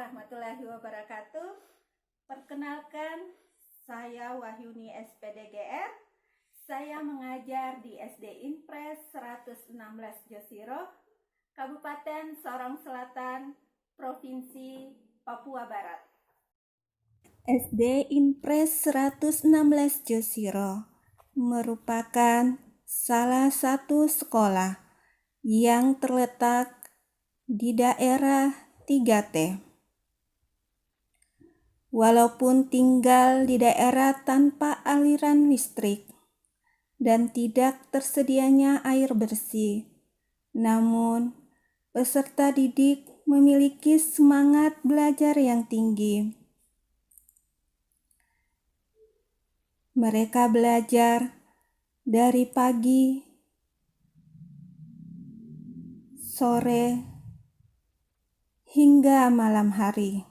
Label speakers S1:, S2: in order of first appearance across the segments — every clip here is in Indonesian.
S1: warahmatullahi wabarakatuh. Perkenalkan, saya Wahyuni SPDGR. Saya mengajar di SD Impres 116 Josiro, Kabupaten Sorong Selatan, Provinsi Papua Barat. SD Impres 116 Josiro merupakan salah satu sekolah yang terletak di daerah 3T. Walaupun tinggal di daerah tanpa aliran listrik dan tidak tersedianya air bersih, namun peserta didik memiliki semangat belajar yang tinggi. Mereka belajar dari pagi, sore, hingga malam hari.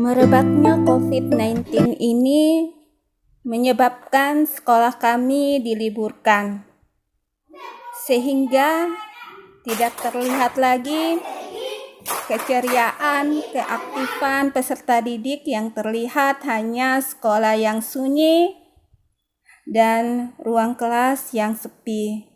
S1: Merebaknya COVID-19 ini menyebabkan sekolah kami diliburkan, sehingga tidak terlihat lagi keceriaan, keaktifan peserta didik. Yang terlihat hanya sekolah yang sunyi dan ruang kelas yang sepi.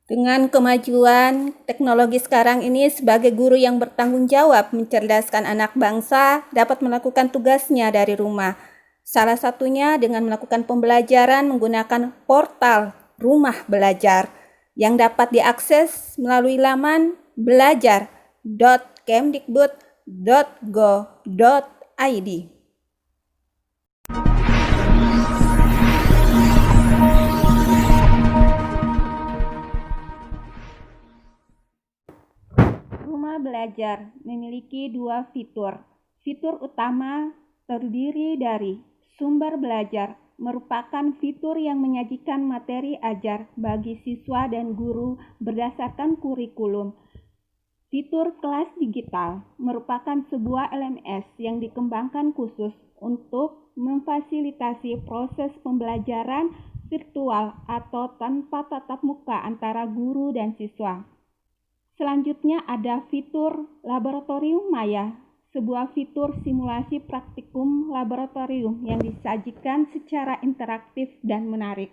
S1: Dengan kemajuan teknologi sekarang ini, sebagai guru yang bertanggung jawab mencerdaskan anak bangsa dapat melakukan tugasnya dari rumah. Salah satunya dengan melakukan pembelajaran menggunakan portal Rumah Belajar yang dapat diakses melalui laman belajar.kemdikbud.go.id. Rumah Belajar memiliki dua fitur. Fitur utama terdiri dari sumber belajar, merupakan fitur yang menyajikan materi ajar bagi siswa dan guru berdasarkan kurikulum. Fitur kelas digital merupakan sebuah LMS yang dikembangkan khusus untuk memfasilitasi proses pembelajaran virtual atau tanpa tatap muka antara guru dan siswa. Selanjutnya ada fitur Laboratorium Maya, sebuah fitur simulasi praktikum laboratorium yang disajikan secara interaktif dan menarik.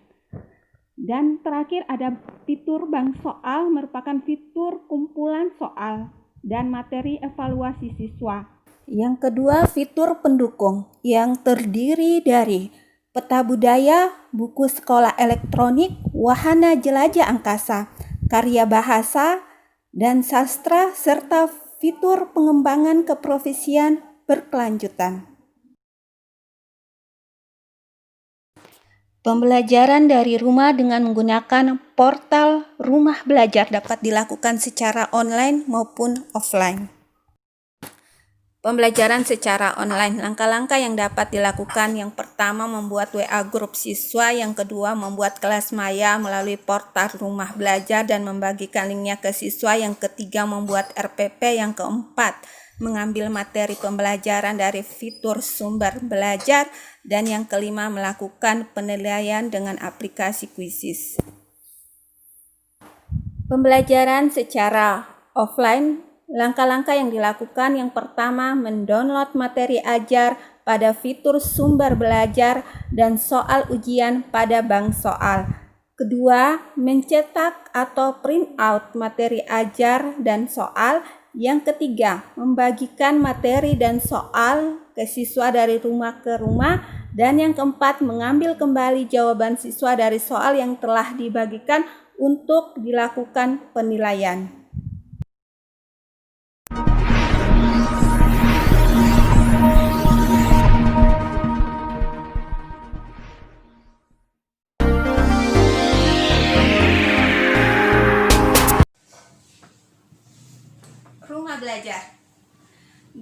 S1: Dan terakhir ada fitur Bank Soal, merupakan fitur kumpulan soal dan materi evaluasi siswa. Yang kedua, fitur pendukung yang terdiri dari peta budaya, buku sekolah elektronik, wahana jelajah angkasa, karya bahasa dan sastra, serta fitur pengembangan keprofesian berkelanjutan. Pembelajaran dari rumah dengan menggunakan portal Rumah Belajar dapat dilakukan secara online maupun offline. Pembelajaran secara online, langkah-langkah yang dapat dilakukan: yang pertama, membuat WA grup siswa; yang kedua, membuat kelas maya melalui portal Rumah Belajar dan membagikan linknya ke siswa; yang ketiga, membuat RPP; yang keempat, mengambil materi pembelajaran dari fitur sumber belajar; dan yang kelima, melakukan penilaian dengan aplikasi Quizizz. Pembelajaran secara offline, langkah-langkah yang dilakukan: yang pertama, mendownload materi ajar pada fitur sumber belajar dan soal ujian pada bank soal. Kedua, mencetak atau print out materi ajar dan soal. Yang ketiga, membagikan materi dan soal ke siswa dari rumah ke rumah. Dan yang keempat, mengambil kembali jawaban siswa dari soal yang telah dibagikan untuk dilakukan penilaian.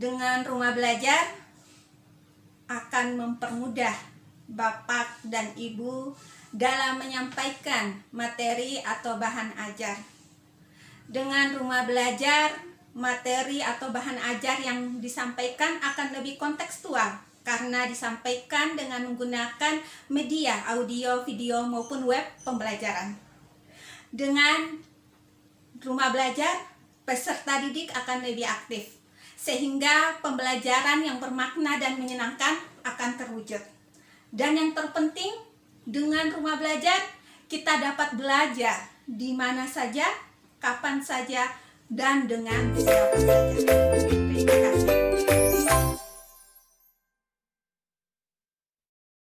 S2: Dengan rumah belajar akan mempermudah Bapak dan Ibu dalam menyampaikan materi atau bahan ajar. Dengan rumah belajar, materi atau bahan ajar yang disampaikan akan lebih kontekstual karena disampaikan dengan menggunakan media audio, video maupun web pembelajaran. Dengan rumah belajar, peserta didik akan lebih aktif, sehingga pembelajaran yang bermakna dan menyenangkan akan terwujud. Dan yang terpenting, dengan rumah belajar, kita dapat belajar di mana saja, kapan saja, dan dengan siapa saja. Terima kasih.